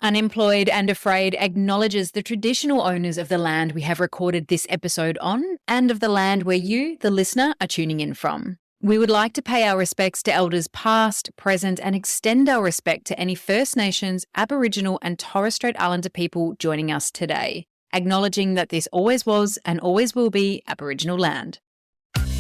Unemployed and Afraid acknowledges the traditional owners of the land we have recorded this episode on and of the land where you, the listener, are tuning in from. We would like to pay our respects to elders past, present, and extend our respect to any First Nations, Aboriginal, and Torres Strait Islander people joining us today, acknowledging that this always was and always will be Aboriginal land.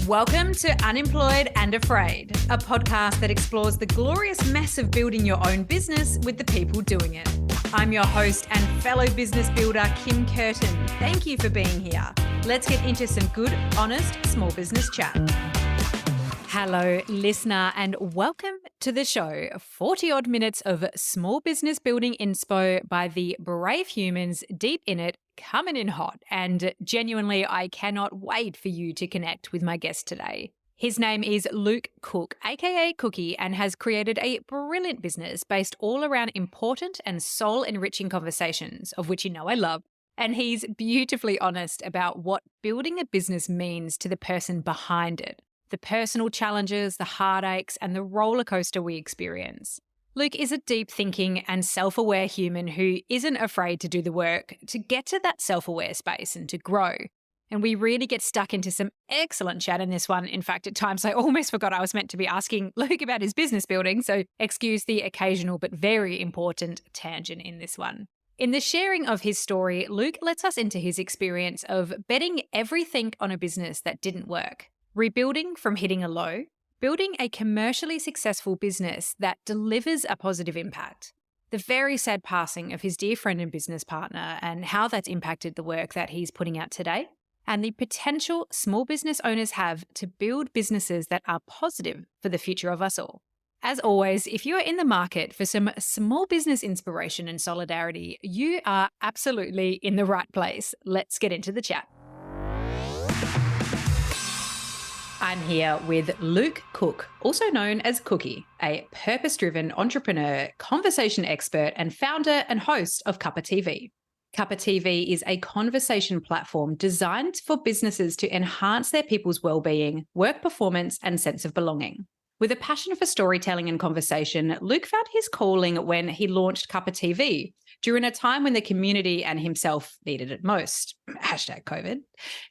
Welcome to Unemployed and Afraid, a podcast that explores the glorious mess of building your own business with the people doing it. I'm your host and fellow business builder, Kim Curtin. Thank you for being here. Let's get into some good, honest, small business chat. Hello, listener, and welcome to the show. 40-odd minutes of small business building inspo by the brave humans deep in it, coming in hot. And genuinely, I cannot wait for you to connect with my guest today. His name is Luke Cook, aka Cookie, and has created a brilliant business based all around important and soul-enriching conversations, of which you know I love. And he's beautifully honest about what building a business means to the person behind it. The personal challenges, the heartaches, and the rollercoaster we experience. Luke is a deep-thinking and self-aware human who isn't afraid to do the work to get to that self-aware space and to grow. And we really get stuck into some excellent chat in this one. In fact, at times I almost forgot I was meant to be asking Luke about his business building, so excuse the occasional but very important tangent in this one. In the sharing of his story, Luke lets us into his experience of betting everything on a business that didn't work. Rebuilding from hitting a low, building a commercially successful business that delivers a positive impact, the very sad passing of his dear friend and business partner and how that's impacted the work that he's putting out today, and the potential small business owners have to build businesses that are positive for the future of us all. As always, if you are in the market for some small business inspiration and solidarity, you are absolutely in the right place. Let's get into the chat. I'm here with Luke Cook, also known as Cookie, a purpose-driven entrepreneur, conversation expert, and founder and host of Cuppa TV. Cuppa TV is a conversation platform designed for businesses to enhance their people's well-being, work performance, and sense of belonging. With a passion for storytelling and conversation, Luke found his calling when he launched Cuppa TV during a time when the community and himself needed it most. #COVID.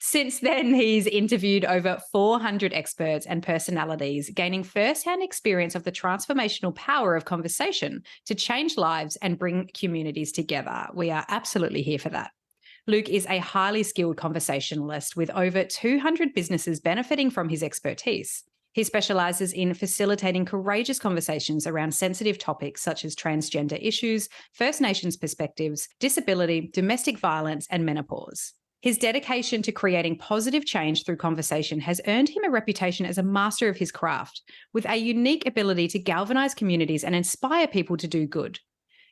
Since then, he's interviewed over 400 experts and personalities, gaining first-hand experience of the transformational power of conversation to change lives and bring communities together. We are absolutely here for that. Luke is a highly skilled conversationalist with over 200 businesses benefiting from his expertise. He specialises in facilitating courageous conversations around sensitive topics such as transgender issues, First Nations perspectives, disability, domestic violence, and menopause. His dedication to creating positive change through conversation has earned him a reputation as a master of his craft, with a unique ability to galvanise communities and inspire people to do good.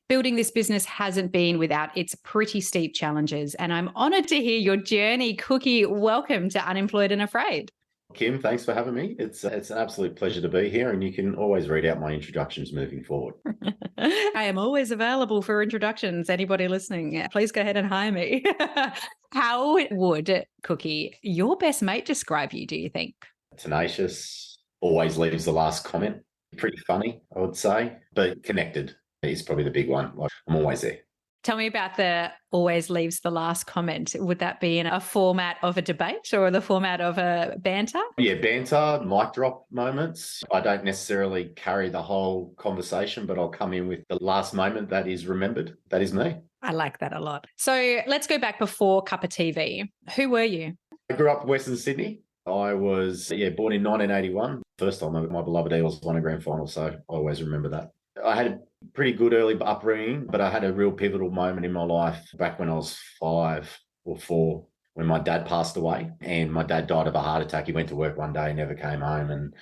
Building this business hasn't been without its pretty steep challenges, and I'm honoured to hear your journey. Cookie, welcome to Unemployed and Afraid. Kim, thanks for having me. It's an absolute pleasure to be here, and you can always read out my introductions moving forward. I am always available for introductions. Anybody listening, please go ahead and hire me. How would, Cookie, your best mate describe you, do you think? Tenacious, always leaves the last comment. Pretty funny, I would say, but connected is probably the big one. Like, I'm always there. Tell me about the always leaves the last comment. Would that be in a format of a debate or the format of a banter? Yeah, banter, mic drop moments. I don't necessarily carry the whole conversation, but I'll come in with the last moment that is remembered. That is me. I like that a lot. So let's go back before Cuppa TV. Who were you? I grew up in Western Sydney. I was born in 1981. First time my beloved Eagles won a grand final, so I always remember that. I had a pretty good early upbringing, but I had a real pivotal moment in my life back when I was 5 or 4, when my dad passed away, and my dad died of a heart attack. He went to work one day, never came home. And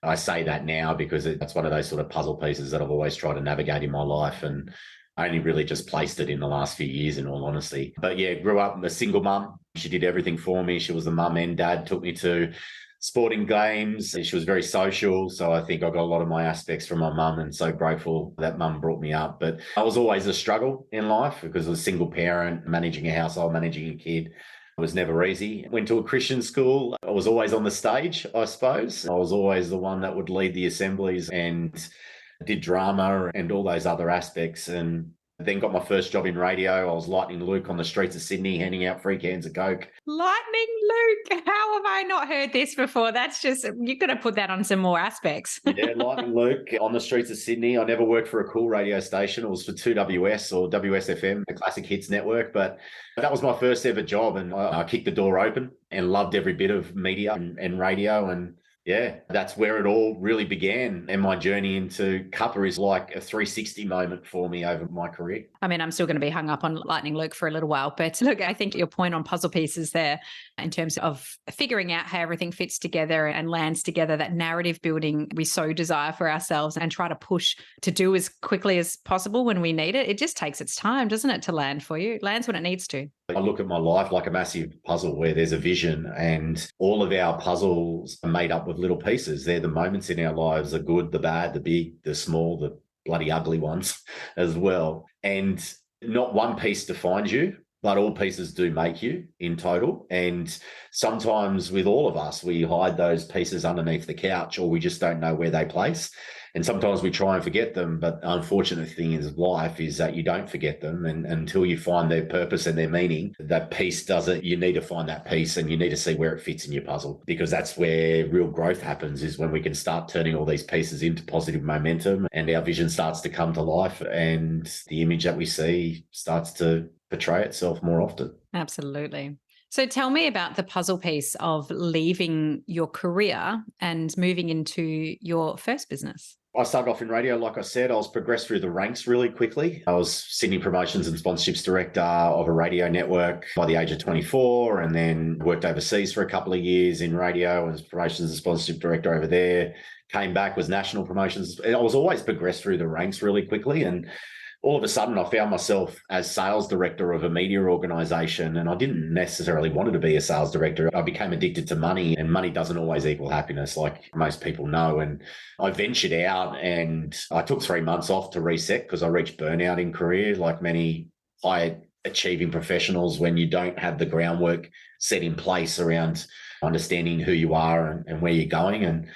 I say that now because that's one of those sort of puzzle pieces that I've always tried to navigate in my life. And I only really just placed it in the last few years, in all honesty. But yeah, grew up a single mum. She did everything for me. She was the mum and dad, took me to sporting games. She was very social. So I think I got a lot of my aspects from my mum, and so grateful that mum brought me up. But I was always a struggle in life because I was a single parent, managing a household, managing a kid. It was never easy. Went to a Christian school. I was always on the stage, I suppose. I was always the one that would lead the assemblies and did drama and all those other aspects. And Then got my first job in radio. I was Lightning Luke on the streets of Sydney, handing out free cans of Coke. Lightning Luke. How have I not heard this before? That's just, you've got to put that on some more aspects. Yeah, Lightning Luke on the streets of Sydney. I never worked for a cool radio station. It was for 2WS or WSFM, the Classic Hits Network. But that was my first ever job. And I kicked the door open and loved every bit of media and radio. And yeah, that's where it all really began. And my journey into Cuppa is like a 360 moment for me over my career. I mean, I'm still going to be hung up on Lightning Luke for a little while. But look, I think your point on puzzle pieces there in terms of figuring out how everything fits together and lands together, that narrative building we so desire for ourselves and try to push to do as quickly as possible when we need it. It just takes its time, doesn't it, to land for you? It lands when it needs to. I look at my life like a massive puzzle where there's a vision, and all of our puzzles are made up of little pieces. They're the moments in our lives, the good, the bad, the big, the small, the bloody ugly ones as well. And not one piece defines you, but all pieces do make you in total. And sometimes with all of us, we hide those pieces underneath the couch, or we just don't know where they place. And sometimes we try and forget them, but the unfortunate thing in life is that you don't forget them. And until you find their purpose and their meaning, that piece doesn't, you need to find that piece and you need to see where it fits in your puzzle, because that's where real growth happens, is when we can start turning all these pieces into positive momentum and our vision starts to come to life and the image that we see starts to portray itself more often. Absolutely. So tell me about the puzzle piece of leaving your career and moving into your first business. I started off in radio, like I said. I was progressed through the ranks really quickly. I was Sydney Promotions and Sponsorships Director of a radio network by the age of 24, and then worked overseas for a couple of years in radio as Promotions and Sponsorship Director over there. Came back, was National Promotions. I was always progressed through the ranks really quickly, and all of a sudden I found myself as sales director of a media organisation, and I didn't necessarily want to be a sales director. I became addicted to money, and money doesn't always equal happiness, like most people know. And I ventured out and I took 3 months off to reset because I reached burnout in career, like many high achieving professionals, when you don't have the groundwork set in place around understanding who you are and where you're going. And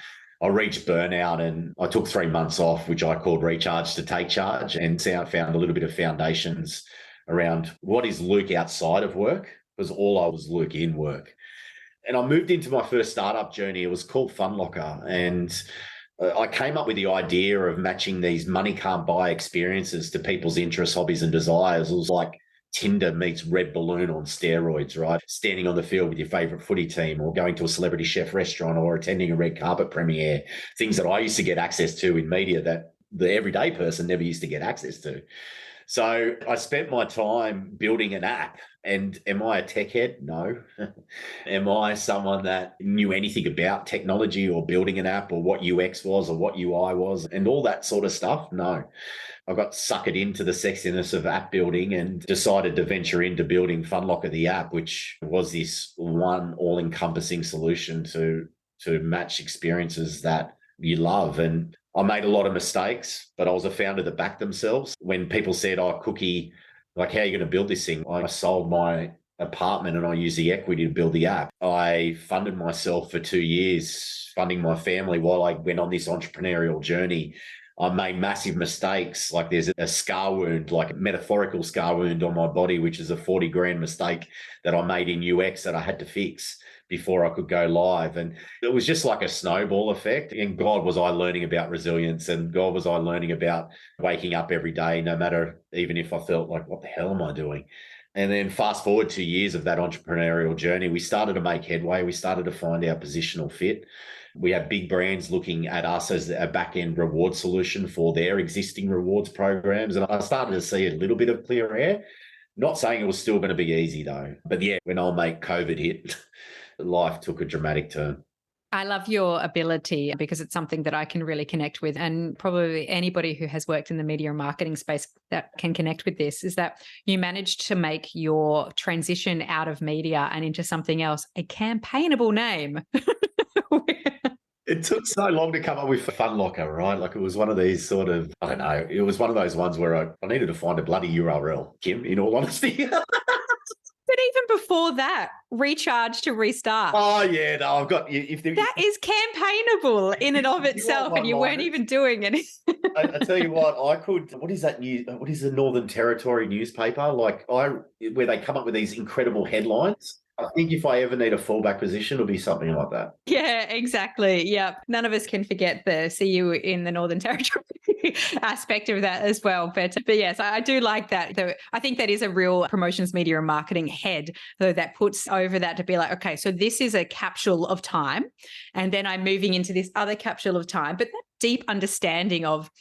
I reached burnout and I took 3 months off, which I called recharge to take charge, and found a little bit of foundations around what is Luke outside of work, because all I was Luke in work. And I moved into my first startup journey. It was called Fun Locker. And I came up with the idea of matching these money can't buy experiences to people's interests, hobbies, and desires. It was like Tinder meets Red Balloon on steroids, right? Standing on the field with your favorite footy team, or going to a celebrity chef restaurant, or attending a red carpet premiere, things that I used to get access to in media that the everyday person never used to get access to. So I spent my time building an app. And am I a tech head? No. Am I someone that knew anything about technology or building an app or what UX was or what UI was and all that sort of stuff? No. I got suckered into the sexiness of app building and decided to venture into building Fun Locker, the app, which was this one all-encompassing solution to match experiences that you love. And I made a lot of mistakes, but I was a founder that backed themselves. When people said, oh, Cookie, like, how are you going to build this thing? I sold my apartment and I used the equity to build the app. I funded myself for 2 years, funding my family while I went on this entrepreneurial journey. I made massive mistakes. Like, there's a scar wound, like a metaphorical scar wound on my body, which is a 40 grand mistake that I made in UX that I had to fix before I could go live. And it was just like a snowball effect. And God, was I learning about resilience, and God, was I learning about waking up every day, no matter, even if I felt like, what the hell am I doing? And then fast forward 2 years of that entrepreneurial journey, we started to make headway. We started to find our positional fit. We have big brands looking at us as a back-end reward solution for their existing rewards programs. And I started to see a little bit of clear air. Not saying it was still going to be easy though. But yeah, when old mate COVID hit, life took a dramatic turn. I love your ability, because it's something that I can really connect with, and probably anybody who has worked in the media and marketing space that can connect with this, is that you managed to make your transition out of media and into something else a campaignable name. It took so long to come up with Fun Locker, right? Like, it was one of these sort of, I don't know, it was one of those ones where I needed to find a bloody URL, Kim, in all honesty. But even before that, recharge to restart. Oh yeah, no, I've got you. That is campaignable in and of If you want itself, and you weren't one-liners, even doing it. I tell you what, I could. What is that news? What is the Northern Territory newspaper? Where they come up with these incredible headlines. I think if I ever need a fallback position, it'll be something like that. Yeah, exactly. Yeah. None of us can forget the see you in the Northern Territory aspect of that as well. But yes, I do like that. I think that is a real promotions, media and marketing head, though, that puts over that to be like, okay, so this is a capsule of time. And then I'm moving into this other capsule of time. But that deep understanding of,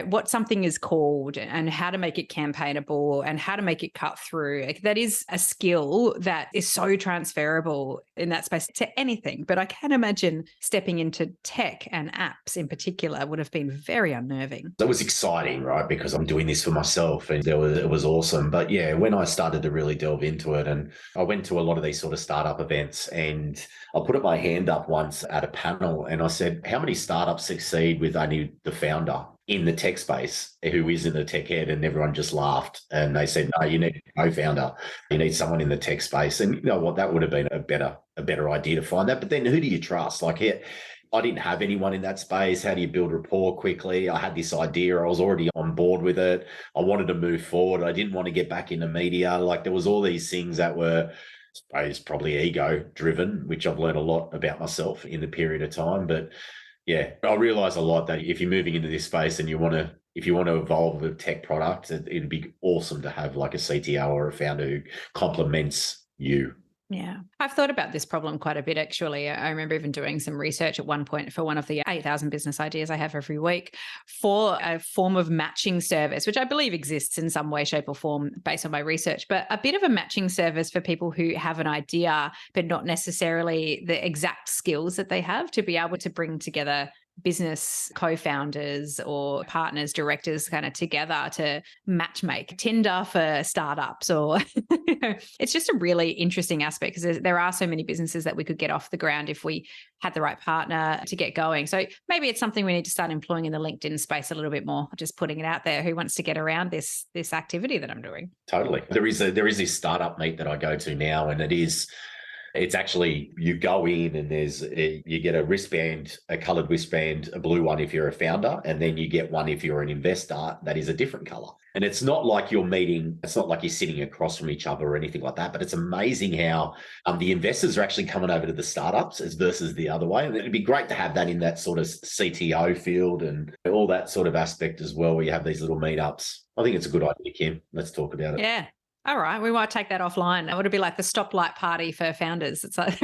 what something is called and how to make it campaignable and how to make it cut through. That is a skill that is so transferable in that space to anything. But I can imagine stepping into tech and apps in particular would have been very unnerving. It was exciting, right? Because I'm doing this for myself and it was awesome. But yeah, when I started to really delve into it, and I went to a lot of these sort of startup events, and I put my hand up once at a panel and I said, how many startups succeed with only the founder in the tech space who isn't a tech head? And everyone just laughed. And they said, no, you need a co-founder. You need someone in the tech space. And you know what? That would have been a better idea to find that. But then who do you trust? Like, I didn't have anyone in that space. How do you build rapport quickly? I had this idea. I was already on board with it. I wanted to move forward. I didn't want to get back into media. Like, there was all these things that were, I suppose, probably ego driven, which I've learned a lot about myself in the period of time. But yeah, I realize a lot that if you're moving into this space and if you want to evolve a tech product, it'd be awesome to have like a CTO or a founder who complements you. Yeah. I've thought about this problem quite a bit, actually. I remember even doing some research at one point for one of the 8,000 business ideas I have every week for a form of matching service, which I believe exists in some way, shape or form based on my research, but a bit of a matching service for people who have an idea, but not necessarily the exact skills that they have to be able to bring together business co-founders or partners, directors kind of together to matchmake Tinder for startups or it's just a really interesting aspect because there are so many businesses that we could get off the ground if we had the right partner to get going. So maybe it's something we need to start employing in the LinkedIn space a little bit more, just putting it out there. Who wants to get around this activity that I'm doing? Totally. There is this startup meet that I go to now, and it's actually, you go in and you get a wristband, a coloured wristband, a blue one if you're a founder, and then you get one if you're an investor that is a different colour. And it's not like it's not like you're sitting across from each other or anything like that, but it's amazing how the investors are actually coming over to the startups versus the other way. And it'd be great to have that in that sort of CTO field and all that sort of aspect as well, where you have these little meetups. I think it's a good idea, Kim. Let's talk about it. Yeah. All right, we might take that offline. It would be like the stoplight party for founders. It's like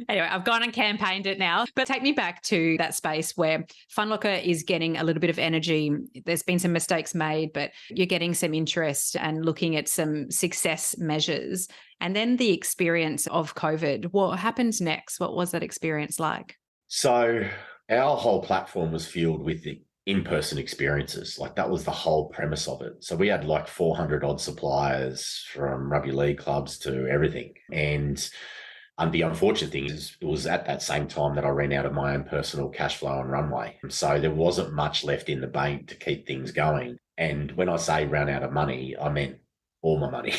anyway, I've gone and campaigned it now. But take me back to that space where Funlooker is getting a little bit of energy. There's been some mistakes made, but you're getting some interest and looking at some success measures. And then the experience of COVID. What happened next? What was that experience like? So our whole platform was fueled with the in-person experiences. Like, that was the whole premise of it. So we had like 400 odd suppliers, from rugby league clubs to everything. And the unfortunate thing is it was at that same time that I ran out of my own personal cash flow and runway. So there wasn't much left in the bank to keep things going. And when I say ran out of money, I meant all my money.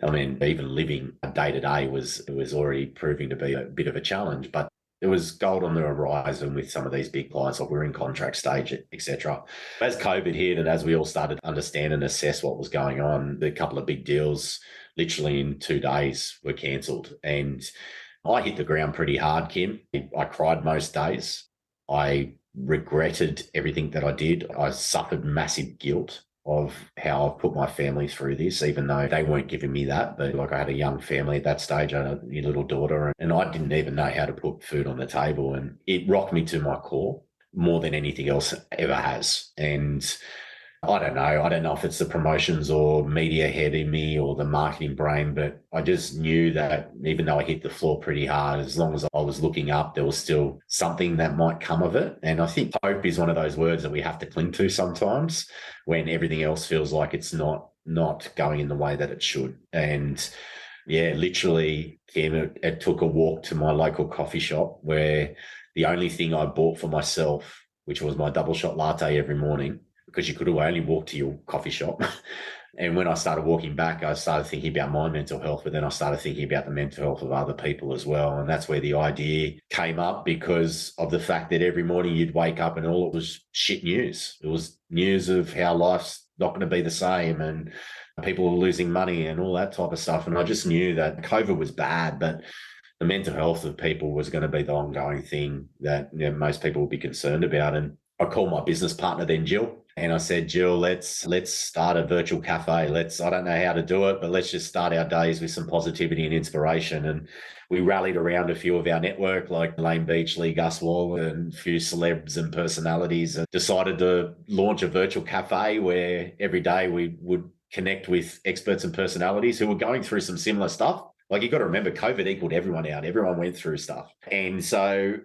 I mean, even living day to day was already proving to be a bit of a challenge, but there was gold on the horizon with some of these big clients. Like, we're in contract stage, etc. As COVID hit and as we all started to understand and assess what was going on, the couple of big deals literally in 2 days were cancelled. And I hit the ground pretty hard, Kim. I cried most days. I regretted everything that I did. I suffered massive guilt of how I've put my family through this, even though they weren't giving me that. But like, I had a young family at that stage. I had a little daughter, and I didn't even know how to put food on the table. And it rocked me to my core more than anything else ever has. And I don't know if it's the promotions or media head in me or the marketing brain, but I just knew that even though I hit the floor pretty hard, as long as I was looking up, there was still something that might come of it. And I think hope is one of those words that we have to cling to sometimes when everything else feels like it's not going in the way that it should. And yeah, literally, Kim, it took a walk to my local coffee shop where the only thing I bought for myself, which was my double shot latte every morning, because you could only walk to your coffee shop, And when I started walking back, I started thinking about my mental health, but then I started thinking about the mental health of other people as well. And that's where the idea came up, because of the fact that every morning you'd wake up and all it was shit news. It was news of how life's not going to be the same and people were losing money and all that type of stuff. And I just knew that COVID was bad, but the mental health of people was going to be the ongoing thing that most people would be concerned about. And I called my business partner then, Jill, and I said, Jill, let's start a virtual cafe. I don't know how to do it, but let's just start our days with some positivity and inspiration. And we rallied around a few of our network, like Lane Beachley, Gus Wall, and a few celebs and personalities, and decided to launch a virtual cafe where every day we would connect with experts and personalities who were going through some similar stuff. Like, you got to remember, COVID equaled everyone out. Everyone went through stuff. And so,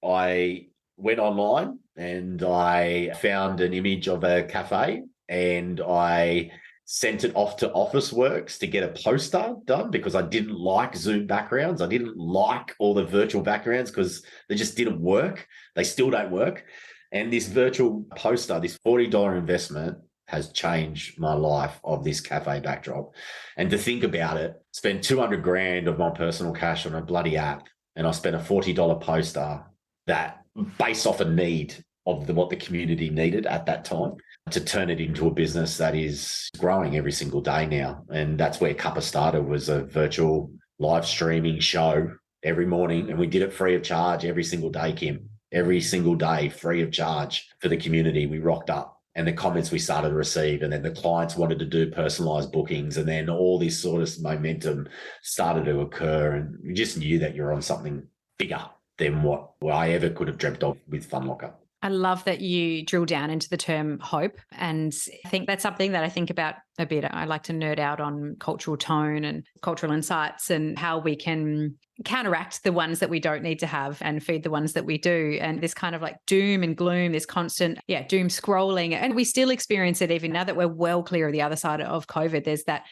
I went online and I found an image of a cafe and I sent it off to Officeworks to get a poster done, because I didn't like Zoom backgrounds. I didn't like all the virtual backgrounds because they just didn't work. They still don't work. And this virtual poster, this $40 investment, has changed my life, of this cafe backdrop. And to think about it, spent 200 grand of my personal cash on a bloody app, and I spent a $40 poster that, based off a need of what the community needed at that time, to turn it into a business that is growing every single day now. And that's where Cuppa started, was a virtual live streaming show every morning. And we did it free of charge every single day, Kim. Every single day, free of charge for the community. We rocked up. And the comments we started to receive, and then the clients wanted to do personalized bookings, and then all this sort of momentum started to occur. And you just knew that you're on something bigger than what I ever could have dreamt of with FunLocker. I love that you drill down into the term hope. And I think that's something that I think about a bit. I like to nerd out on cultural tone and cultural insights and how we can counteract the ones that we don't need to have and feed the ones that we do. And this kind of like doom and gloom, this constant, doom scrolling. And we still experience it even now that we're well clear of the other side of COVID. There's that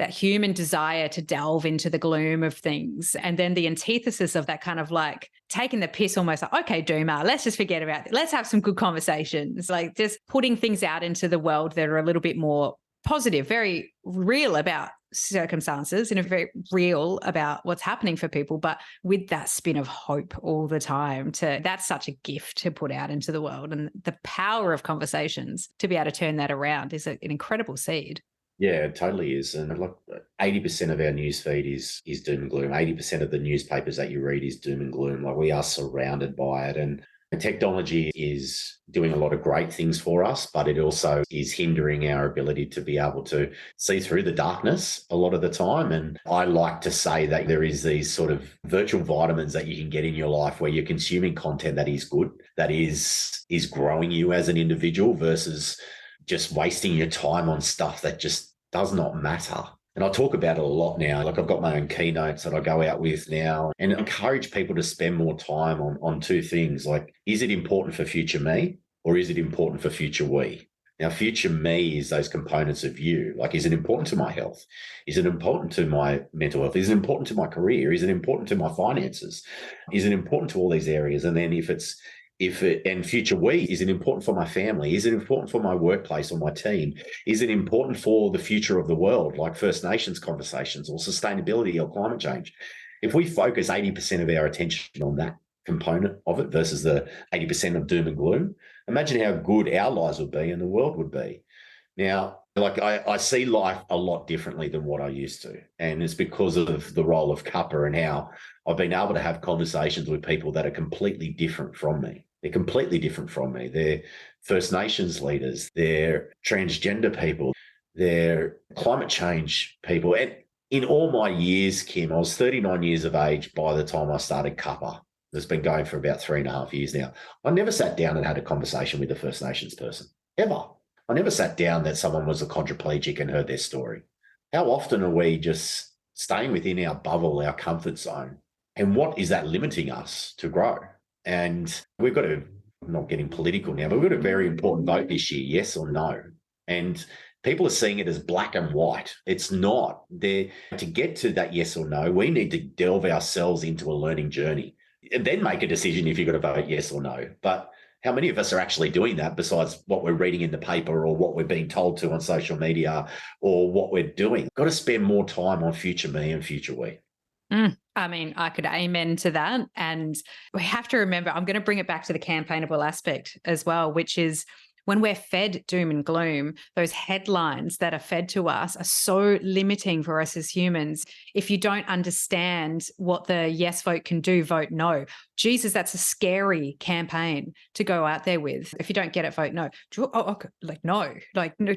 human desire to delve into the gloom of things. And then the antithesis of that kind of like taking the piss, almost like, okay, doomer, let's just forget about it. Let's have some good conversations. Like just putting things out into the world that are a little bit more positive, very real about circumstances, and very real about what's happening for people, but with that spin of hope all the time. That's such a gift to put out into the world. And the power of conversations to be able to turn that around is an incredible seed. Yeah, it totally is. And like 80% of our news feed is doom and gloom. 80% of the newspapers that you read is doom and gloom. Like, we are surrounded by it. And technology is doing a lot of great things for us, but it also is hindering our ability to be able to see through the darkness a lot of the time. And I like to say that there is these sort of virtual vitamins that you can get in your life where you're consuming content that is good, that is growing you as an individual, versus just wasting your time on stuff that just does not matter. And I talk about it a lot now. Like, I've got my own keynotes that I go out with now, and encourage people to spend more time on two things. Like, is it important for future me, or is it important for future we? Now, future me is those components of you. Like, is it important to my health? Is it important to my mental health? Is it important to my career? Is it important to my finances? Is it important to all these areas? And then and future we, is it important for my family? Is it important for my workplace or my team? Is it important for the future of the world, like First Nations conversations or sustainability or climate change? If we focus 80% of our attention on that component of it versus the 80% of doom and gloom, imagine how good our lives would be and the world would be. Now, like, I see life a lot differently than what I used to. And it's because of the role of Cuppa and how I've been able to have conversations with people that are completely different from me. They're completely different from me. They're First Nations leaders. They're transgender people. They're climate change people. And in all my years, Kim, I was 39 years of age by the time I started Cuppa. It's been going for about 3.5 years now. I never sat down and had a conversation with a First Nations person, ever. I never sat down that someone was a quadriplegic and heard their story. How often are we just staying within our bubble, our comfort zone? And what is that limiting us to grow? And we've got to, I'm not getting political now, but we've got a very important vote this year, yes or no. And people are seeing it as black and white. It's not. To get to that yes or no, we need to delve ourselves into a learning journey and then make a decision if you've got to vote yes or no. But How many of us are actually doing that besides what we're reading in the paper or what we're being told to on social media or what we're doing? Got to spend more time on future me and future we. I mean, I could amen to that. And we have to remember, I'm going to bring it back to the campaignable aspect as well, which is when we're fed doom and gloom, those headlines that are fed to us are so limiting for us as humans. If you don't understand what the yes vote can do, vote no. Jesus, that's a scary campaign to go out there with. If you don't get it, vote no. Okay. No.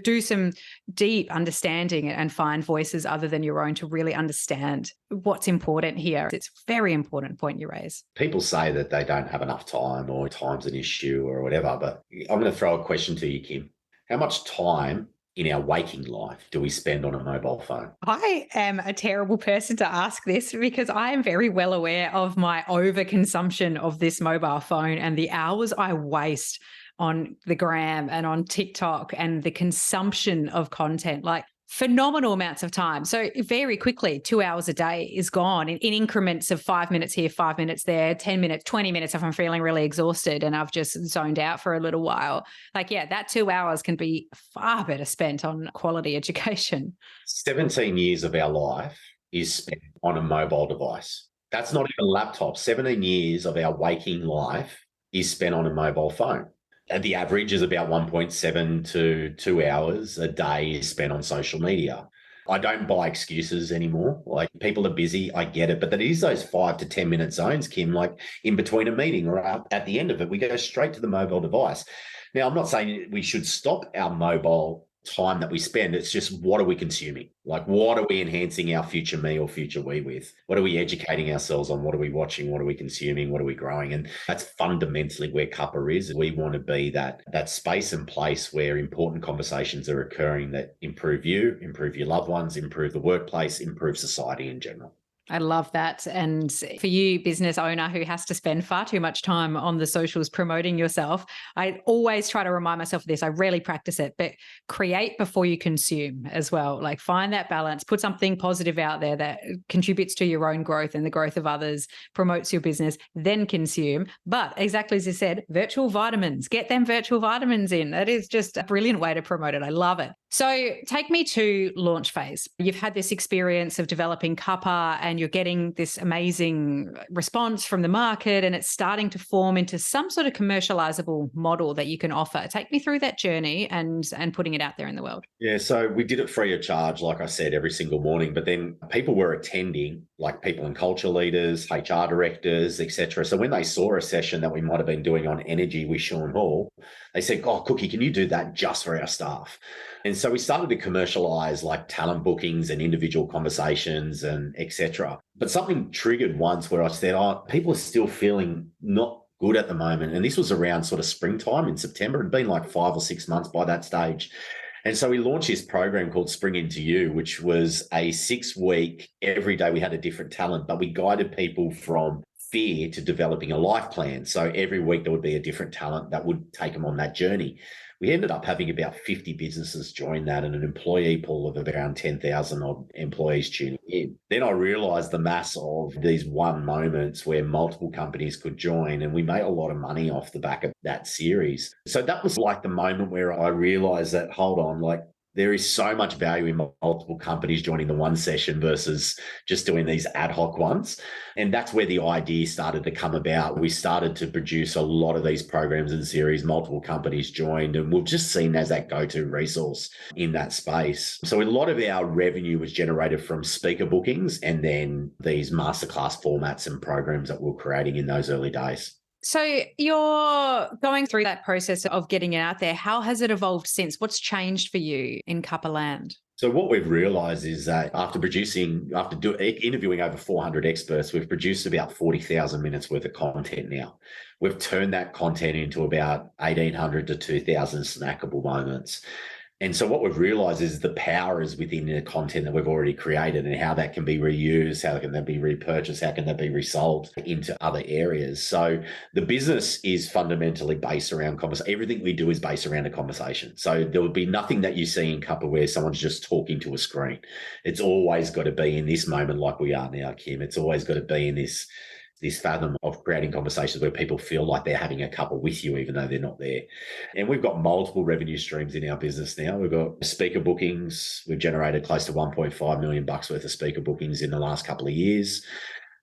Do some deep understanding and find voices other than your own to really understand what's important here. It's a very important point you raise. People say that they don't have enough time or time's an issue or whatever, but I'm going to throw a question to you, Kim. How much time in our waking life do we spend on a mobile phone? I am a terrible person to ask this because I am very well aware of my overconsumption of this mobile phone and the hours I waste on the gram and on TikTok and the consumption of content. Like, phenomenal amounts of time. So very quickly, 2 hours a day is gone in increments of 5 minutes here, 5 minutes there, 10 minutes, 20 minutes if I'm feeling really exhausted and I've just zoned out for a little while. That 2 hours can be far better spent on quality education. 17 years of our life is spent on a mobile device. That's not even a laptop. 17 years of our waking life is spent on a mobile phone. And the average is about 1.7 to 2 hours a day is spent on social media. I don't buy excuses anymore. Like, people are busy, I get it, but that is those 5 to 10 minute zones, Kim, like in between a meeting or at the end of it, we go straight to the mobile device. Now, I'm not saying we should stop our mobile time that we spend. It's just, what are we consuming? Like, what are we enhancing our future me or future we with? What are we educating ourselves on? What are we watching? What are we consuming? What are we growing? And that's fundamentally where Cuppa is. We want to be that space and place where important conversations are occurring that improve you, improve your loved ones, improve the workplace, improve society in general. I love that. And for you, business owner who has to spend far too much time on the socials promoting yourself, I always try to remind myself of this. I rarely practice it, but create before you consume as well. Like, find that balance, put something positive out there that contributes to your own growth and the growth of others, promotes your business, then consume. But exactly as you said, virtual vitamins, get them virtual vitamins in. That is just a brilliant way to promote it. I love it. So take me to launch phase. You've had this experience of developing Cuppa and you're getting this amazing response from the market and it's starting to form into some sort of commercializable model that you can offer. Take me through that journey and putting it out there in the world. Yeah, so we did it free of charge, like I said, every single morning. But then people were attending, like people and culture leaders, HR directors, etc. So when they saw a session that we might have been doing on energy with Sean Hall, they said, "Oh, Cookie, can you do that just for our staff?" And so we started to commercialize like talent bookings and individual conversations and etc. But something triggered once where I said, "Oh, people are still feeling not good at the moment." And this was around sort of springtime in September. It'd been like 5 or 6 months by that stage. And so we launched this program called Spring Into You, which was a 6-week, every day we had a different talent, but we guided people from fear to developing a life plan. So every week there would be a different talent that would take them on that journey. We ended up having about 50 businesses join that and an employee pool of around 10,000 odd employees tuning in. Then I realized the mass of these one moments where multiple companies could join, and we made a lot of money off the back of that series. So that was like the moment where I realized that, hold on, like, there is so much value in multiple companies joining the one session versus just doing these ad hoc ones. And that's where the idea started to come about. We started to produce a lot of these programs and series, multiple companies joined, and we've just seen as that go-to resource in that space. So a lot of our revenue was generated from speaker bookings and then these masterclass formats and programs that we're creating in those early days. So you're going through that process of getting it out there. How has it evolved since? What's changed for you in Cuppa land? So what we've realized is that after interviewing over 400 experts, we've produced about 40,000 minutes worth of content now. We've turned that content into about 1,800 to 2,000 snackable moments. And so what we've realized is the power is within the content that we've already created and how that can be reused, how can that be repurchased, how can that be resold into other areas. So the business is fundamentally based around conversation. Everything we do is based around a conversation. So there would be nothing that you see in Cuppa where someone's just talking to a screen. It's always got to be in this moment like we are now, Kim. It's always got to be in this this fathom of creating conversations where people feel like they're having a cuppa with you, even though they're not there. And we've got multiple revenue streams in our business now. We've got speaker bookings. We've generated close to 1.5 million bucks worth of speaker bookings in the last couple of years.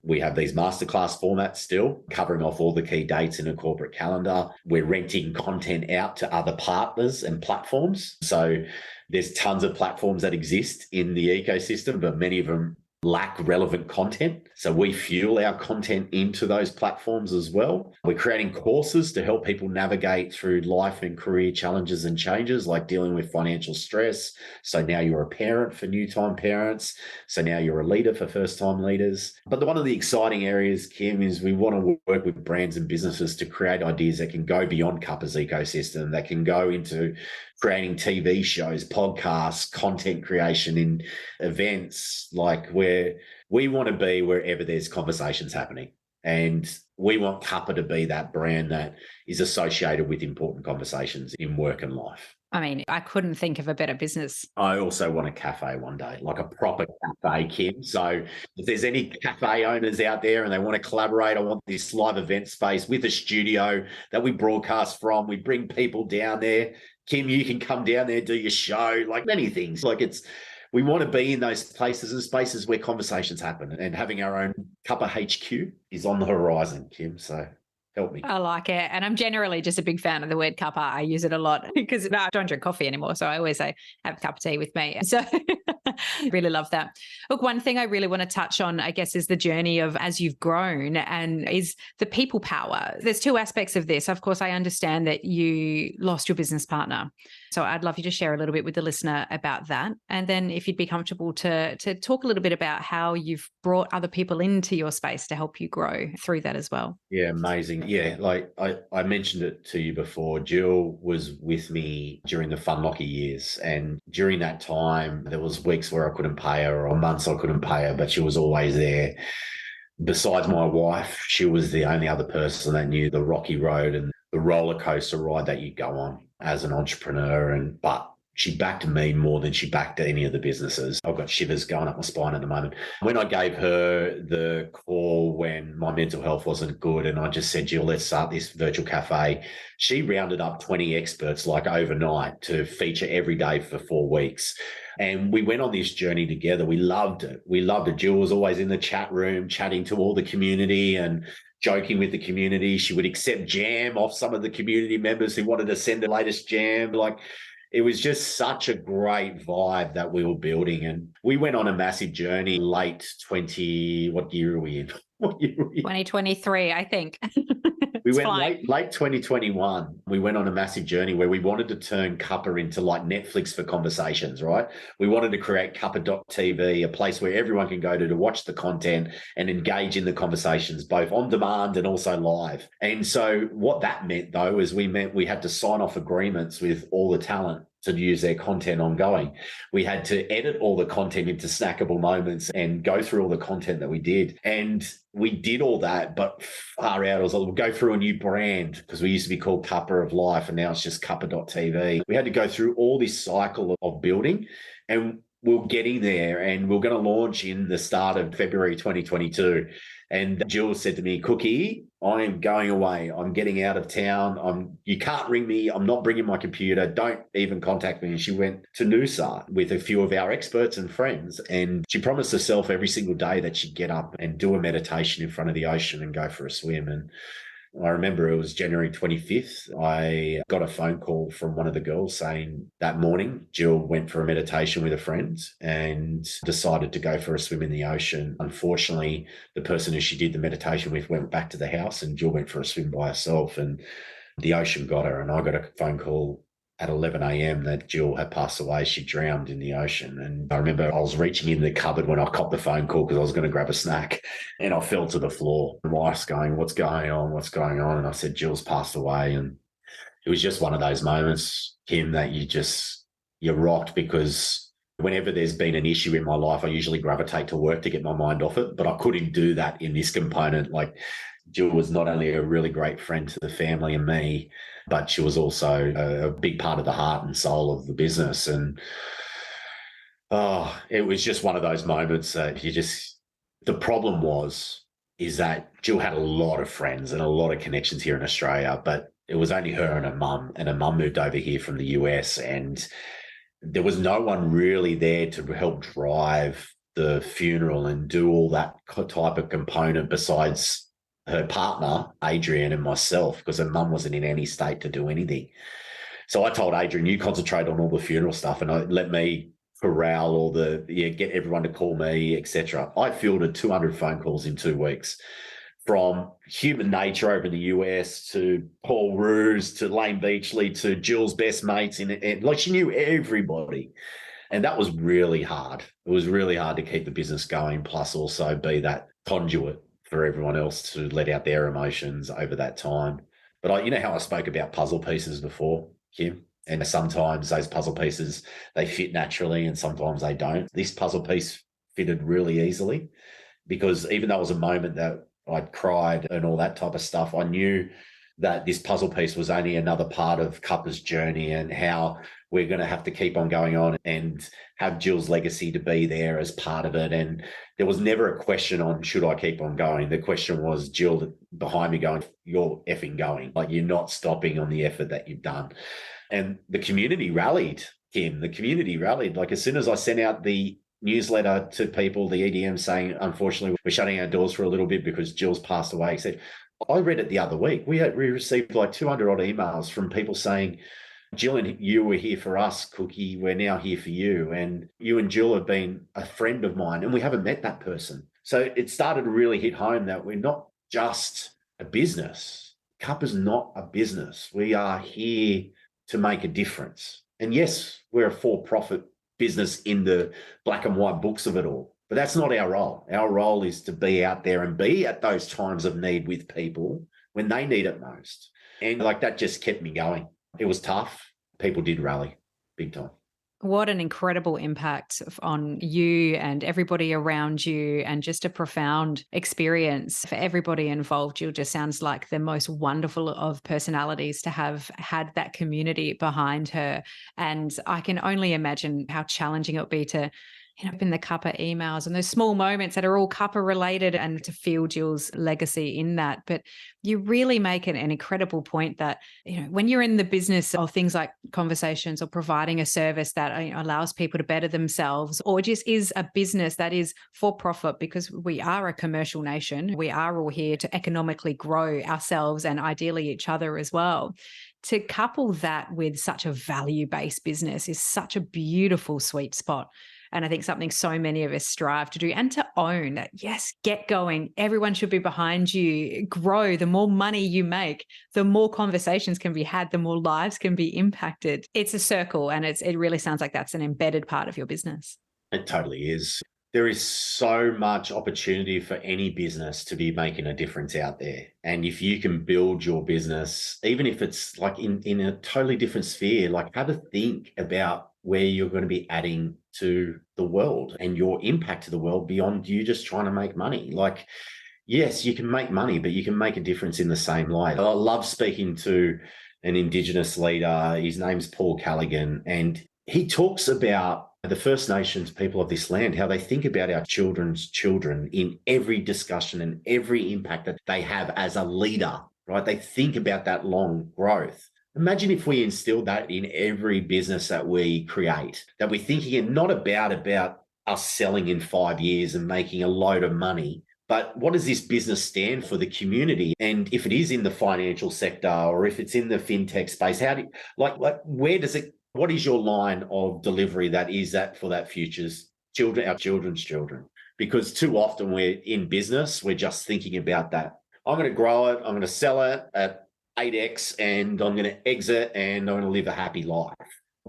We have these masterclass formats still covering off all the key dates in a corporate calendar. We're renting content out to other partners and platforms. So there's tons of platforms that exist in the ecosystem, but many of them lack relevant content. So we fuel our content into those platforms as well. We're creating courses to help people navigate through life and career challenges and changes, like dealing with financial stress. So now you're a parent for new-time parents. So now you're a leader for first-time leaders. But one of the exciting areas, Kim, is we want to work with brands and businesses to create ideas that can go beyond Cuppa's ecosystem, that can go into creating TV shows, podcasts, content creation in events, like where we want to be wherever there's conversations happening. And we want Cuppa to be that brand that is associated with important conversations in work and life. I mean, I couldn't think of a better business. I also want a cafe one day, like a proper cafe, Kim. So if there's any cafe owners out there and they want to collaborate, I want this live event space with a studio that we broadcast from. We bring people down there. Kim, you can come down there, do your show, like many things. We want to be in those places and spaces where conversations happen, and having our own Cuppa HQ is on the horizon, Kim. So help me. I like it. And I'm generally just a big fan of the word cuppa. I use it a lot because I don't drink coffee anymore. So I always say, have a cup of tea with me. So really love that. Look, one thing I really want to touch on, I guess, is the journey of as you've grown, and is the people power. There's two aspects of this. Of course, I understand that you lost your business partner. So I'd love you to share a little bit with the listener about that. And then if you'd be comfortable to talk a little bit about how you've brought other people into your space to help you grow through that as well. Yeah, amazing. Yeah, like I mentioned it to you before, Jill was with me during the Funlocker years. And during that time, there was weeks where I couldn't pay her or months I couldn't pay her, but she was always there. Besides my wife, she was the only other person that knew the rocky road and the roller coaster ride that you go on as an entrepreneur. But she backed me more than she backed any of the businesses. I've got shivers going up my spine at the moment. When I gave her the call when my mental health wasn't good, and I just said, Jill, let's start this virtual cafe, she rounded up 20 experts like overnight to feature every day for 4 weeks. And we went on this journey together. We loved it. Jill was always in the chat room chatting to all the community and joking with the community. She would accept jam off some of the community members who wanted to send the latest jam. It was just such a great vibe that we were building. And we went on a massive journey late 20, what year are we in? 2023, I think. We went late 2021. We went on a massive journey where we wanted to turn Cuppa into like Netflix for conversations, right? We wanted to create Cuppa.tv, a place where everyone can go to watch the content and engage in the conversations, both on demand and also live. And so what that meant, though, is we had to sign off agreements with all the talent to use their content ongoing. We had to edit all the content into snackable moments and go through all the content that we did. And we did all that, but far out, we'll go through a new brand, because we used to be called Cuppa of Life and now it's just Cuppa.tv. We had to go through all this cycle of building, and we're getting there, and we're going to launch in the start of February 2022. And Jill said to me, Cookie, I am going away. I'm getting out of town. You can't ring me. I'm not bringing my computer. Don't even contact me. And she went to Noosa with a few of our experts and friends. And she promised herself every single day that she'd get up and do a meditation in front of the ocean and go for a swim. And I remember it was January 25th. I got a phone call from one of the girls saying that morning, Jill went for a meditation with a friend and decided to go for a swim in the ocean. Unfortunately, the person who she did the meditation with went back to the house, and Jill went for a swim by herself, and the ocean got her. And I got a phone call at 11 a.m. that Jill had passed away. She drowned in the ocean. And I remember I was reaching in the cupboard when I copped the phone call because I was going to grab a snack, and I fell to the floor. My wife's going, what's going on? What's going on? And I said, Jill's passed away. And it was just one of those moments, Kim, that you're rocked, because whenever there's been an issue in my life, I usually gravitate to work to get my mind off it. But I couldn't do that in this component. Like, Jill was not only a really great friend to the family and me, but she was also a big part of the heart and soul of the business. And it was just one of those moments that the problem was is that Jill had a lot of friends and a lot of connections here in Australia, but it was only her and her mum moved over here from the US, and there was no one really there to help drive the funeral and do all that type of component besides her partner, Adrian, and myself, because her mum wasn't in any state to do anything. So I told Adrian, you concentrate on all the funeral stuff and let me corral all get everyone to call me, etc. I fielded 200 phone calls in 2 weeks, from human nature over in the US to Paul Roos to Lane Beachley to Jill's best mates. Like, she knew everybody. And that was really hard. It was really hard to keep the business going, plus also be that conduit for everyone else to let out their emotions over that time. But you know how I spoke about puzzle pieces before, Kim? And sometimes those puzzle pieces, they fit naturally and sometimes they don't. This puzzle piece fitted really easily, because even though it was a moment that I'd cried and all that type of stuff, I knew that this puzzle piece was only another part of Cuppa's journey and how we're going to have to keep on going on and have Jill's legacy to be there as part of it. And there was never a question on, should I keep on going? The question was, Jill behind me going, you're effing going. Like, you're not stopping on the effort that you've done. And the community rallied, Kim. The community rallied. Like, as soon as I sent out the newsletter to people, the EDM, saying, unfortunately, we're shutting our doors for a little bit because Jill's passed away, said, I read it the other week. We received like 200 odd emails from people saying, Jill and you were here for us, Cookie. We're now here for you. And you and Jill have been a friend of mine, and we haven't met that person. So it started to really hit home that we're not just a business. Cuppa's not a business. We are here to make a difference. And yes, we're a for-profit business in the black and white books of it all. But that's not our role. Our role is to be out there and be at those times of need with people when they need it most. And like, that just kept me going. It was tough. People did rally big time. What an incredible impact on you and everybody around you, and just a profound experience for everybody involved. Jill just sounds like the most wonderful of personalities to have had that community behind her. And I can only imagine how challenging it would be to, in the Cuppa emails and those small moments that are all Cuppa related, and to feel Jill's legacy in that. But you really make an incredible point that, when you're in the business of things like conversations or providing a service that allows people to better themselves, or just is a business that is for profit, because we are a commercial nation, we are all here to economically grow ourselves and ideally each other as well. To couple that with such a value-based business is such a beautiful sweet spot. And I think something so many of us strive to do, and to own that, yes, get going. Everyone should be behind you. Grow. The more money you make, the more conversations can be had, the more lives can be impacted. It's a circle, and it really sounds like that's an embedded part of your business. It totally is. There is so much opportunity for any business to be making a difference out there. And if you can build your business, even if it's like in a totally different sphere, like, have a think about where you're going to be adding to the world and your impact to the world beyond you just trying to make money. Like, yes, you can make money, but you can make a difference in the same light. I love speaking to an Indigenous leader. His name's Paul Callaghan, and he talks about the First Nations people of this land, how they think about our children's children in every discussion and every impact that they have as a leader, right? They think about that long growth. Imagine if we instilled that in every business that we create, that we're thinking and not about us selling in 5 years and making a load of money, but what does this business stand for the community? And if it is in the financial sector, or if it's in the fintech space, how do you, where does it, what is your line of delivery that is that for that future's children, our children's children? Because too often we're in business, we're just thinking about that. I'm going to grow it, I'm going to sell it at 8x, and I'm going to exit, and I'm going to live a happy life.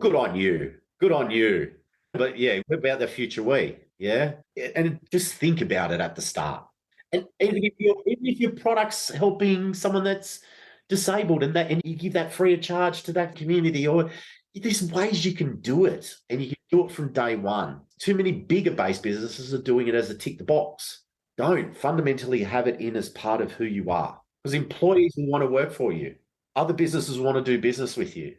Good on you. Good on you. But yeah, what about the future we? Yeah. And just think about it at the start. And even if your product's helping someone that's disabled, and you give that free of charge to that community, or there's ways you can do it, and you can do it from day one. Too many bigger based businesses are doing it as a tick the box. Don't fundamentally have it in as part of who you are. Because employees will want to work for you. Other businesses want to do business with you.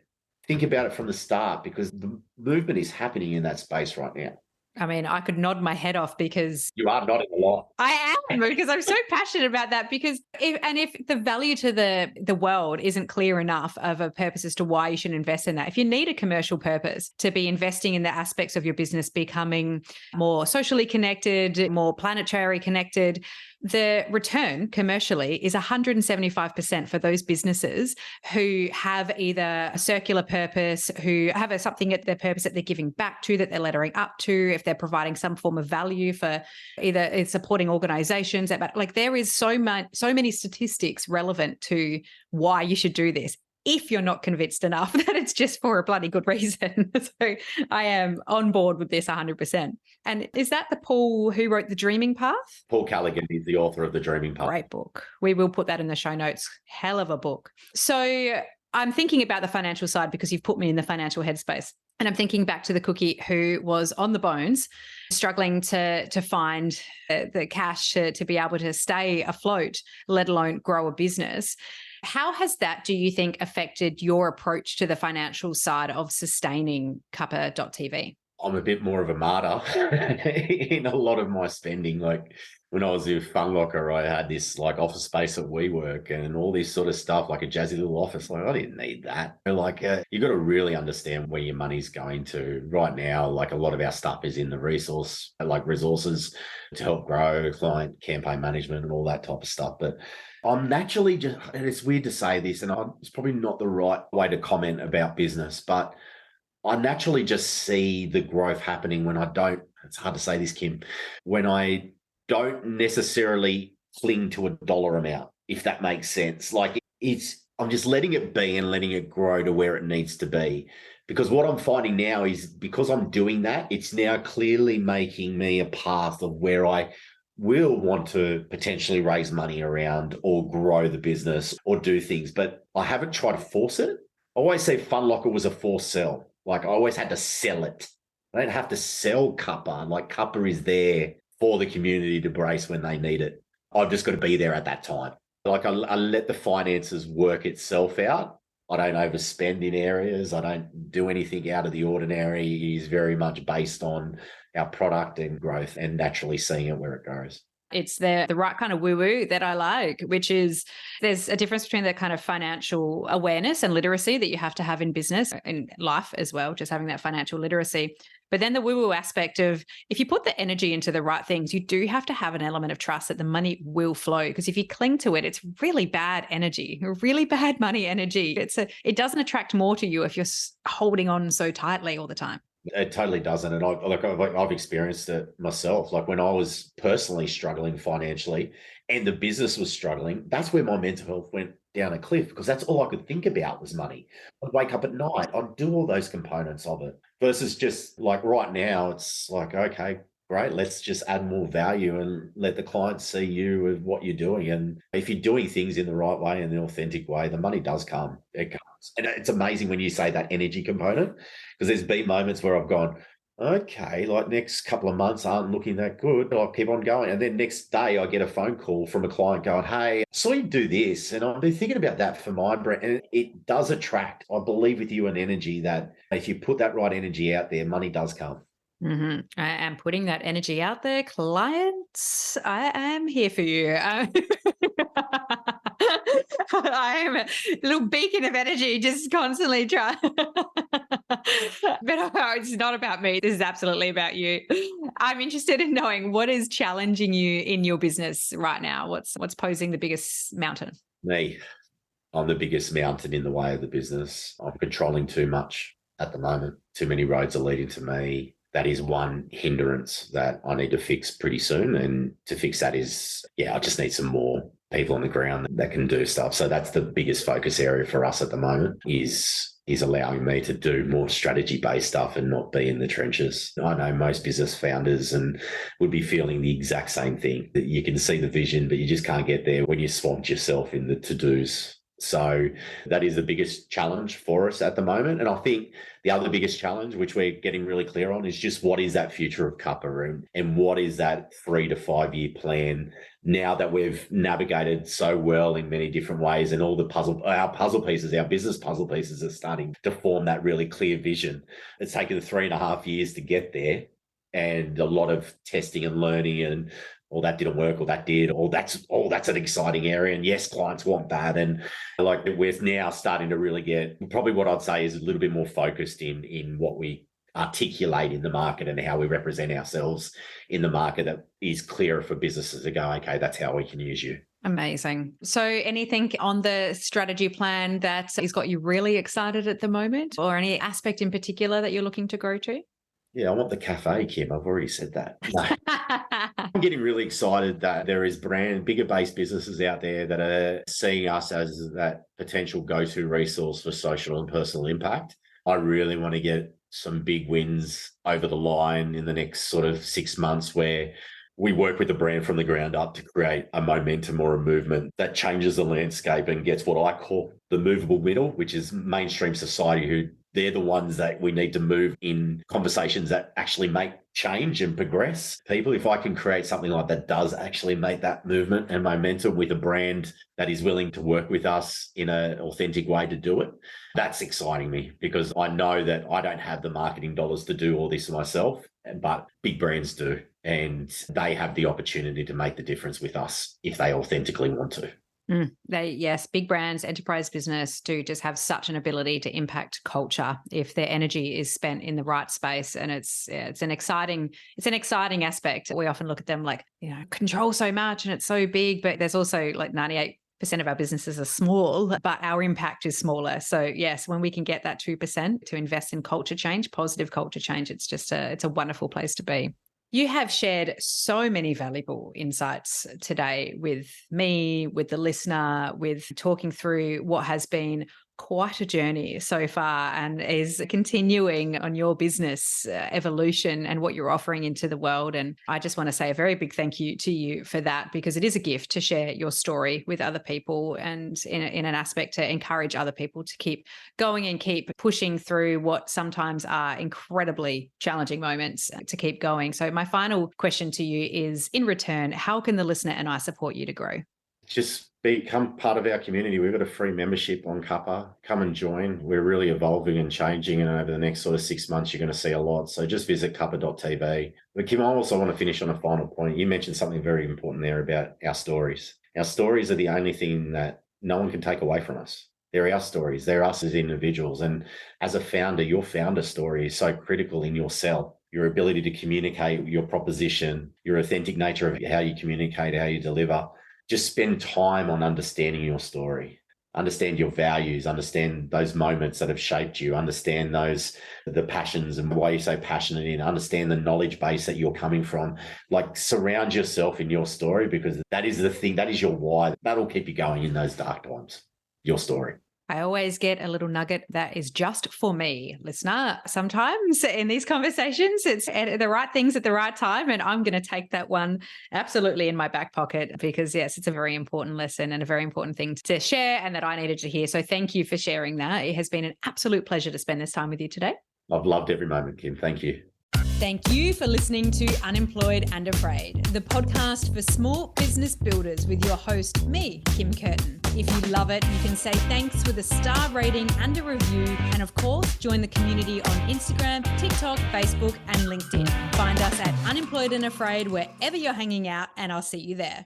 Think about it from the start, because the movement is happening in that space right now. I mean, I could nod my head off because You are nodding a lot. I am, because I'm so passionate about that. Because if the value to the world isn't clear enough of a purpose as to why you should invest in that, if you need a commercial purpose to be investing in the aspects of your business becoming more socially connected, more planetary connected, the return commercially is 175% for those businesses who have either a circular purpose, who have something at their purpose that they're giving back to, that they're lettering up to, if they're providing some form of value for either supporting organizations. But like, there is so many statistics relevant to why you should do this, if you're not convinced enough that it's just for a bloody good reason. So I am on board with this 100%. And is that the Paul who wrote The Dreaming Path? Paul Callaghan is the author of The Dreaming Path. Great book. We will put that in the show notes. Hell of a book. So I'm thinking about the financial side because you've put me in the financial headspace. And I'm thinking back to the cookie who was on the bones, struggling to find the cash to be able to stay afloat, let alone grow a business. How has that, do you think, affected your approach to the financial side of sustaining Cuppa.tv? I'm a bit more of a martyr in a lot of my spending. Like when I was with Fun Locker, I had this like office space at WeWork and all this sort of stuff, like a jazzy little office. Like I didn't need that. Like you got to really understand where your money's going to. Right now, like a lot of our stuff is in the resources to help grow, client campaign management and all that type of stuff. But I'm naturally just, and it's weird to say this, and it's probably not the right way to comment about business, but I naturally just see the growth happening when I don't, it's hard to say this, Kim, when I don't necessarily cling to a dollar amount, if that makes sense. Like I'm just letting it be and letting it grow to where it needs to be. Because what I'm finding now is because I'm doing that, it's now clearly making me a path of where I will want to potentially raise money around or grow the business or do things, but I haven't tried to force it. I always say Fun Locker was a forced sell. Like I always had to sell it. I don't have to sell Cuppa. Like Cuppa is there for the community to brace when they need it. I've just got to be there at that time. Like I let the finances work itself out. I don't overspend in areas. I don't do anything out of the ordinary. It is very much based on our product and growth and naturally seeing it where it goes. It's the right kind of woo-woo that I like, which is there's a difference between the kind of financial awareness and literacy that you have to have in business, in life as well, just having that financial literacy. But then the woo-woo aspect of if you put the energy into the right things, you do have to have an element of trust that the money will flow. Because if you cling to it, it's really bad energy, really bad money energy. It doesn't attract more to you if you're holding on so tightly all the time. It totally doesn't. And I've experienced it myself. Like when I was personally struggling financially and the business was struggling, that's where my mental health went down a cliff because that's all I could think about was money. I'd wake up at night, I'd do all those components of it versus just like right now, it's like, okay, great, let's just add more value and let the client see you with what you're doing. And if you're doing things in the right way, in the authentic way, the money does come. It comes. And it's amazing when you say that energy component, because there's been moments where I've gone, okay, like next couple of months aren't looking that good. I'll keep on going. And then next day I get a phone call from a client going, hey, I saw you do this. And I've been thinking about that for my brand. And it does attract, I believe with you, an energy that if you put that right energy out there, money does come. Mm-hmm. I am putting that energy out there. Clients, I am here for you. I am a little beacon of energy, just constantly trying. But it's not about me. This is absolutely about you. I'm interested in knowing what is challenging you in your business right now. What's posing the biggest mountain? Me. I'm the biggest mountain in the way of the business. I'm controlling too much at the moment. Too many roads are leading to me. That is one hindrance that I need to fix pretty soon. And to fix that is, I just need some more people on the ground that can do stuff. So that's the biggest focus area for us at the moment is allowing me to do more strategy-based stuff and not be in the trenches. I know most business founders and would be feeling the exact same thing, that you can see the vision, but you just can't get there when you swamped yourself in the to-dos. So that is the biggest challenge for us at the moment. And I think the other biggest challenge, which we're getting really clear on, is just what is that future of Cuppa and what is that 3 to 5 year plan now that we've navigated so well in many different ways and all our business puzzle pieces are starting to form that really clear vision. It's taken 3.5 years to get there. and a lot of testing and learning and, or that didn't work, or that did, or that's an exciting area. And yes, clients want that. And like we're now starting to really get, probably what I'd say is a little bit more focused in what we articulate in the market and how we represent ourselves in the market, that is clearer for businesses to go, okay, that's how we can use you. Amazing. So anything on the strategy plan that has got you really excited at the moment, or any aspect in particular that you're looking to grow to? Yeah, I want the cafe, Kim. I've already said that. No. I'm getting really excited that there is bigger based businesses out there that are seeing us as that potential go-to resource for social and personal impact. I really want to get some big wins over the line in the next sort of 6 months, where we work with the brand from the ground up to create a momentum or a movement that changes the landscape and gets what I call the movable middle, which is mainstream society, who they're the ones that we need to move in conversations that actually make change and progress people. If I can create something like that does actually make that movement and momentum with a brand that is willing to work with us in an authentic way to do it, that's exciting me, because I know that I don't have the marketing dollars to do all this myself, but big brands do. And they have the opportunity to make the difference with us if they authentically want to. Yes, big brands, enterprise business do just have such an ability to impact culture if their energy is spent in the right space. And it's an exciting aspect. We often look at them like, control so much and it's so big, but there's also like 98% of our businesses are small, but our impact is smaller. So yes, when we can get that 2% to invest in culture change, positive culture change, it's a wonderful place to be. You have shared so many valuable insights today with me, with the listener, with talking through what has been quite a journey so far and is continuing on your business evolution and what you're offering into the world. And I just want to say a very big thank you to you for that, because it is a gift to share your story with other people, and in an aspect to encourage other people to keep going and keep pushing through what sometimes are incredibly challenging moments, to keep going. So my final question to you is, in return, how can the listener and I support you to grow? Just become part of our community. We've got a free membership on Kappa. Come and join. We're really evolving and changing, and over the next sort of 6 months, you're going to see a lot. So just visit kappa.tv. But Kim, I also want to finish on a final point. You mentioned something very important there about our stories. Our stories are the only thing that no one can take away from us. They're our stories. They're us as individuals. And as a founder, your founder story is so critical in your sell. Your ability to communicate your proposition, your authentic nature of how you communicate, how you deliver. Just spend time on understanding your story, understand your values, understand those moments that have shaped you, understand the passions and why you're so passionate in, understand the knowledge base that you're coming from. Like, surround yourself in your story, because that is the thing, that is your why. That'll keep you going in those dark times, your story. I always get a little nugget that is just for me, listener. Sometimes in these conversations, it's at the right things at the right time. And I'm going to take that one absolutely in my back pocket, because yes, it's a very important lesson and a very important thing to share, and that I needed to hear. So thank you for sharing that. It has been an absolute pleasure to spend this time with you today. I've loved every moment, Kim. Thank you. Thank you for listening to Unemployed and Afraid, the podcast for small business builders, with your host, me, Kim Curtin. If you love it, you can say thanks with a star rating and a review. And of course, join the community on Instagram, TikTok, Facebook, and LinkedIn. Find us at Unemployed and Afraid wherever you're hanging out, and I'll see you there.